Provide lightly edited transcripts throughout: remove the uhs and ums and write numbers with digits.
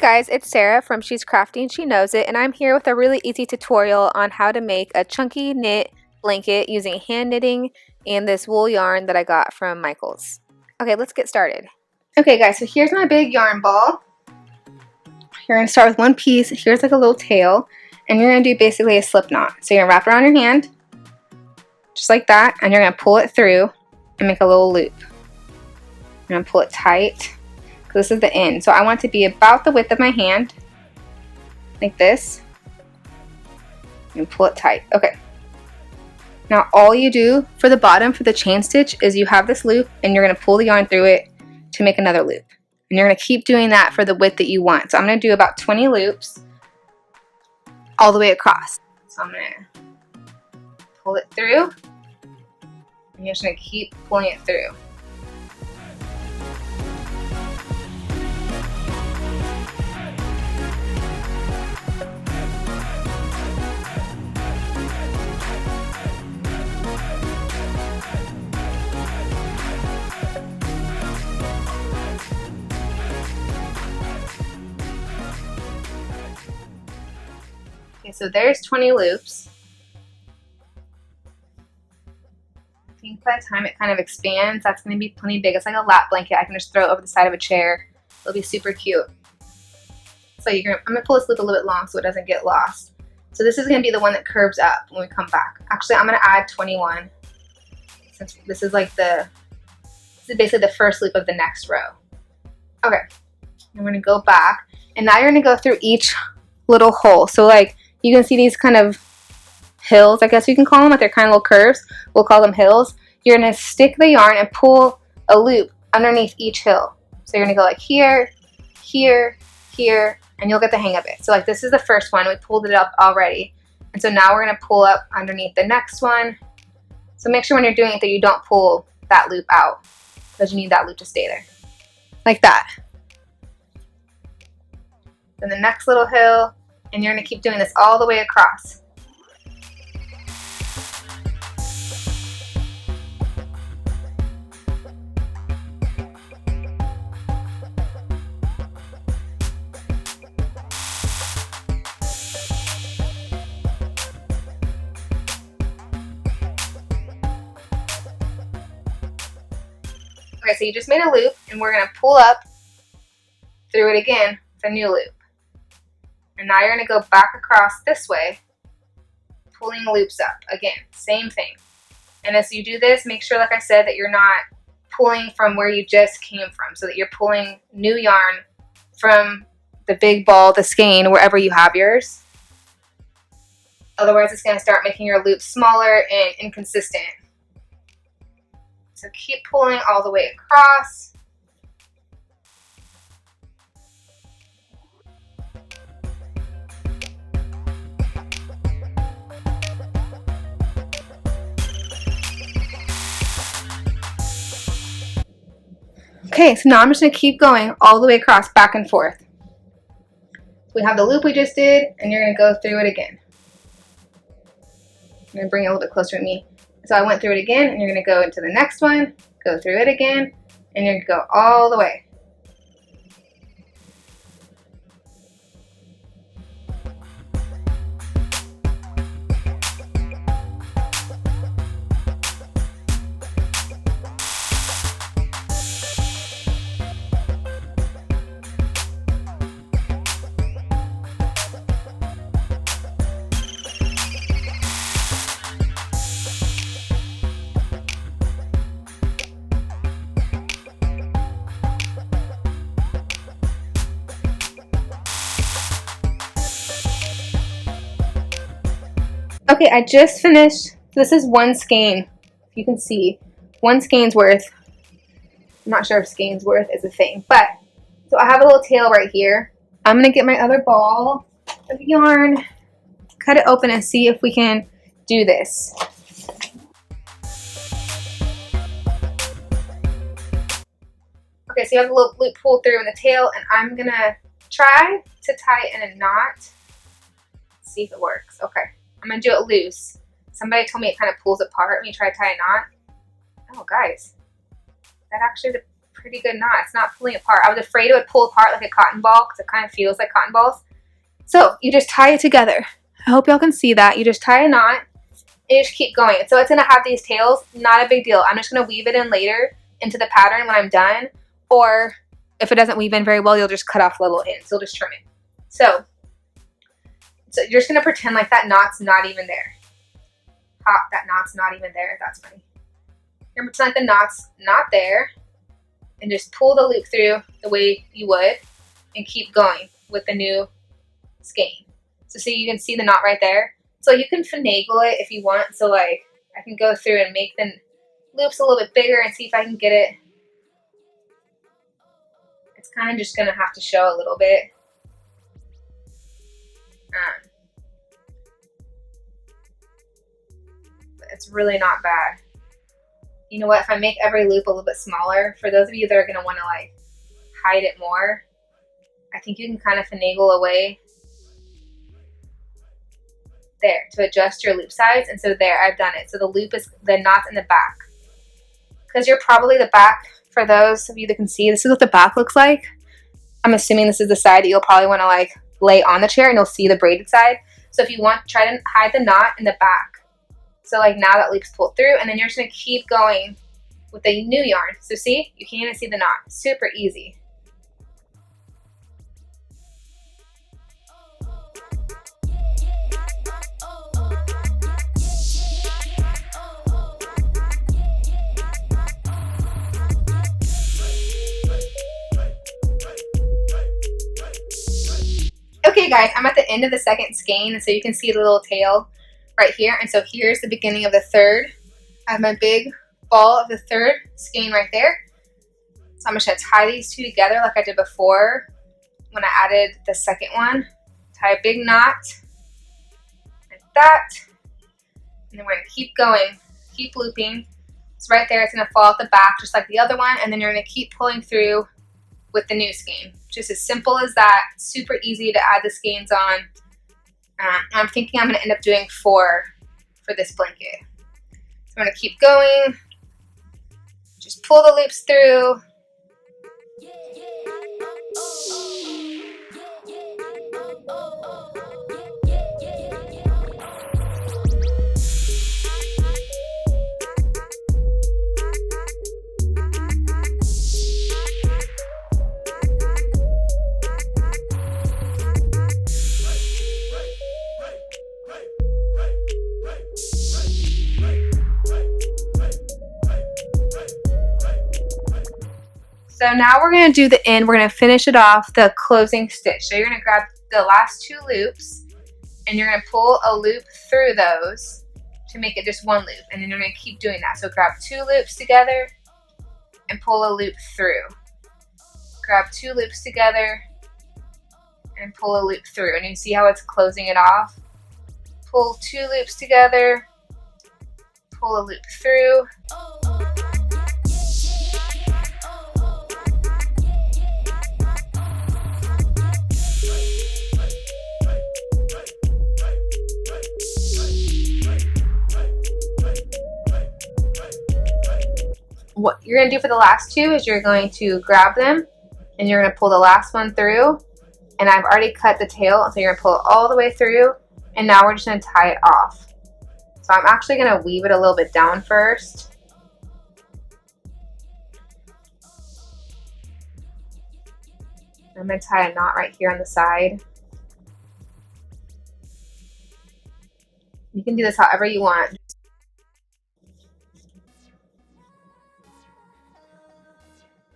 guys, it's Sarah from She's Crafty and She Knows It, and I'm here with a really easy tutorial on how to make a chunky knit blanket using hand knitting and this wool yarn that I got from Michaels. Okay, let's get started. Okay guys, so here's my big yarn ball. You're going to start with one piece. Here's like a little tail, and you're going to do basically a slip knot. So you're going to wrap it around your hand, just like that, and you're going to pull it through and make a little loop. You're going to pull it tight. This is the end, so I want it to be about the width of my hand, like this, and pull it tight. Okay, now all you do for the bottom, for the chain stitch, is you have this loop and you're going to pull the yarn through it to make another loop, and you're going to keep doing that for the width that you want. So I'm going to do about 20 loops all the way across. So I'm going to pull it through, and you're just going to keep pulling it through. Okay, so there's 20 loops. I think by the time it kind of expands, that's going to be plenty big. It's like a lap blanket. I can just throw it over the side of a chair. It'll be super cute. So I'm going to pull this loop a little bit long so it doesn't get lost. So this is going to be the one that curves up when we come back. Actually, I'm going to add 21, since this is basically the first loop of the next row. Okay, I'm going to go back, and now you're going to go through each little hole. So like, you can see these kind of hills, I guess you can call them, but they're kind of little curves. We'll call them hills. You're going to stick the yarn and pull a loop underneath each hill. So you're going to go like here, here, here, and you'll get the hang of it. So like, this is the first one. We pulled it up already. And so now we're going to pull up underneath the next one. So make sure when you're doing it that you don't pull that loop out, because you need that loop to stay there. Like that. Then the next little hill. And you're going to keep doing this all the way across. Okay, so you just made a loop, and we're going to pull up through it again with a new loop. And now you're going to go back across this way, pulling loops up. Again, same thing. And as you do this, make sure, like I said, that you're not pulling from where you just came from, so that you're pulling new yarn from the big ball, the skein, wherever you have yours. Otherwise, it's going to start making your loops smaller and inconsistent. So keep pulling all the way across. Okay, so now I'm just going to keep going all the way across, back and forth. We have the loop we just did, and you're going to go through it again. I'm going to bring it a little bit closer to me. So I went through it again, and you're going to go into the next one, go through it again, and you're going to go all the way. Okay, I just finished. This is one skein. If you can see, one skein's worth. I'm not sure if skein's worth is a thing, but so I have a little tail right here. I'm gonna get my other ball of yarn, cut it open, and see if we can do this. Okay, so you have a little loop pulled through in the tail, and I'm gonna try to tie it in a knot. See if it works. Okay. I'm going to do it loose. Somebody told me it kind of pulls apart when you try to tie a knot. Oh, guys. That actually pretty good knot. It's not pulling apart. I was afraid it would pull apart like a cotton ball because it kind of feels like cotton balls. So you just tie it together. I hope y'all can see that. You just tie a knot and you just keep going. So it's going to have these tails. Not a big deal. I'm just going to weave it in later into the pattern when I'm done. Or if it doesn't weave in very well, you'll just cut off the little ends. You'll just trim it. So you're just going to pretend like that knot's not even there. Pop, that knot's not even there. That's funny. You're going to pretend like the knot's not there. And just pull the loop through the way you would. And keep going with the new skein. So see, you can see the knot right there. So you can finagle it if you want. So like, I can go through and make the loops a little bit bigger and see if I can get it. It's kind of just going to have to show a little bit. But it's really not bad. You know what? If I make every loop a little bit smaller, for those of you that are going to want to like hide it more, I think you can kind of finagle away there to adjust your loop size. And so there, I've done it. So the loop is the knot's in the back. Because you're probably the back, for those of you that can see, this is what the back looks like. I'm assuming this is the side that you'll probably want to like lay on the chair and you'll see the braided side. So if you want, try to hide the knot in the back. So like now that loop's pulled through, and then you're just going to keep going with the new yarn. So see, you can't even see the knot. Super easy. Okay guys, I'm at the end of the second skein, and so you can see the little tail right here. And so here's the beginning of the third. I have my big ball of the third skein right there. So I'm just going to tie these two together like I did before when I added the second one. Tie a big knot like that. And then we're going to keep going, keep looping. It's right there. It's going to fall at the back just like the other one. And then you're going to keep pulling through with the new skein. Just as simple as that. Super easy to add the skeins on. I'm thinking I'm going to end up doing 4 for this blanket. So I'm going to keep going. Just pull the loops through. So now we're going to do the end. We're going to finish it off, the closing stitch. So you're going to grab the last 2 loops and you're going to pull a loop through those to make it just 1 loop. And then you're going to keep doing that. So grab 2 loops together and pull a loop through. Grab 2 loops together and pull a loop through. And you see how it's closing it off? Pull 2 loops together, pull a loop through. What you're going to do for the last 2 is you're going to grab them and you're going to pull the last one through. And I've already cut the tail, so you're going to pull it all the way through. And now we're just going to tie it off. So I'm actually going to weave it a little bit down first. I'm going to tie a knot right here on the side. You can do this however you want.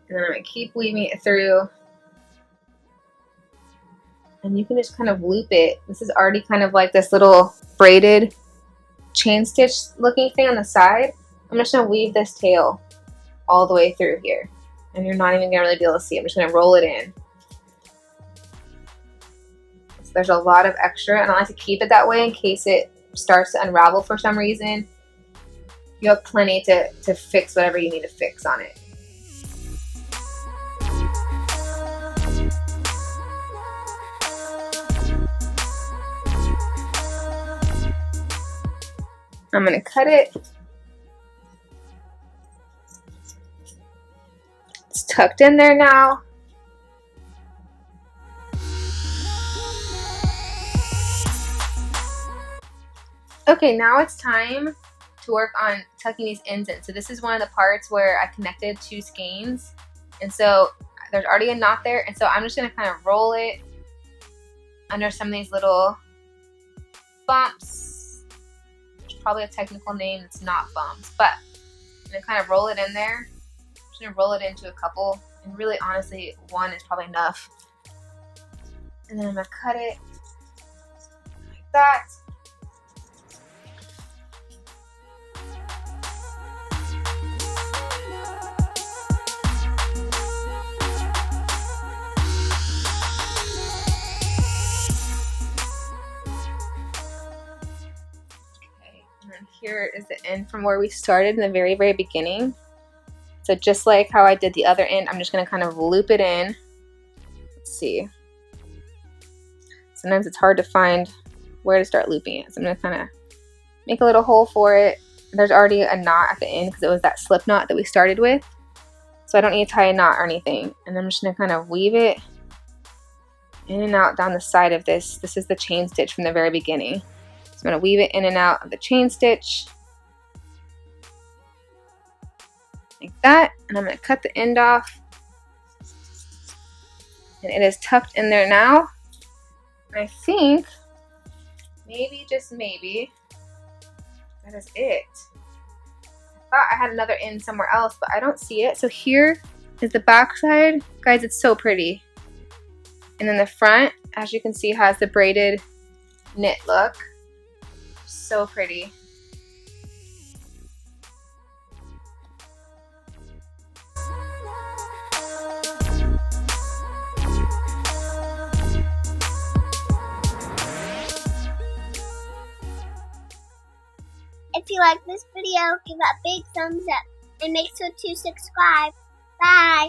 And then I'm going to keep weaving it through. And you can just kind of loop it. This is already kind of like this little braided chain stitch looking thing on the side. I'm just going to weave this tail all the way through here. And you're not even going to really be able to see it. I'm just going to roll it in. So there's a lot of extra, and I like to keep it that way in case it starts to unravel for some reason. You have plenty to fix whatever you need to fix on it. I'm going to cut it. It's tucked in there now. Okay, now it's time to work on tucking these ends in. So this is one of the parts where I connected two skeins. And so there's already a knot there. And so I'm just gonna kind of roll it under some of these little bumps. There's probably a technical name that's not bumps, but I'm gonna kind of roll it in there. I'm just gonna roll it into a couple, and really honestly, one is probably enough. And then I'm gonna cut it like that. And here is the end from where we started in the very, very beginning. So just like how I did the other end, I'm just going to kind of loop it in. Let's see. Sometimes it's hard to find where to start looping it. So I'm going to kind of make a little hole for it. There's already a knot at the end because it was that slip knot that we started with. So I don't need to tie a knot or anything. And I'm just going to kind of weave it in and out down the side of this. This is the chain stitch from the very beginning. I'm going to weave it in and out of the chain stitch like that, and I'm going to cut the end off, and it is tucked in there now. And I think maybe, just maybe, that is it. I thought I had another end somewhere else, but I don't see it. So here is the back side. Guys, it's so pretty. And then the front, as you can see, has the braided knit look. So pretty. If you like this video, give it a big thumbs up and make sure to subscribe. Bye!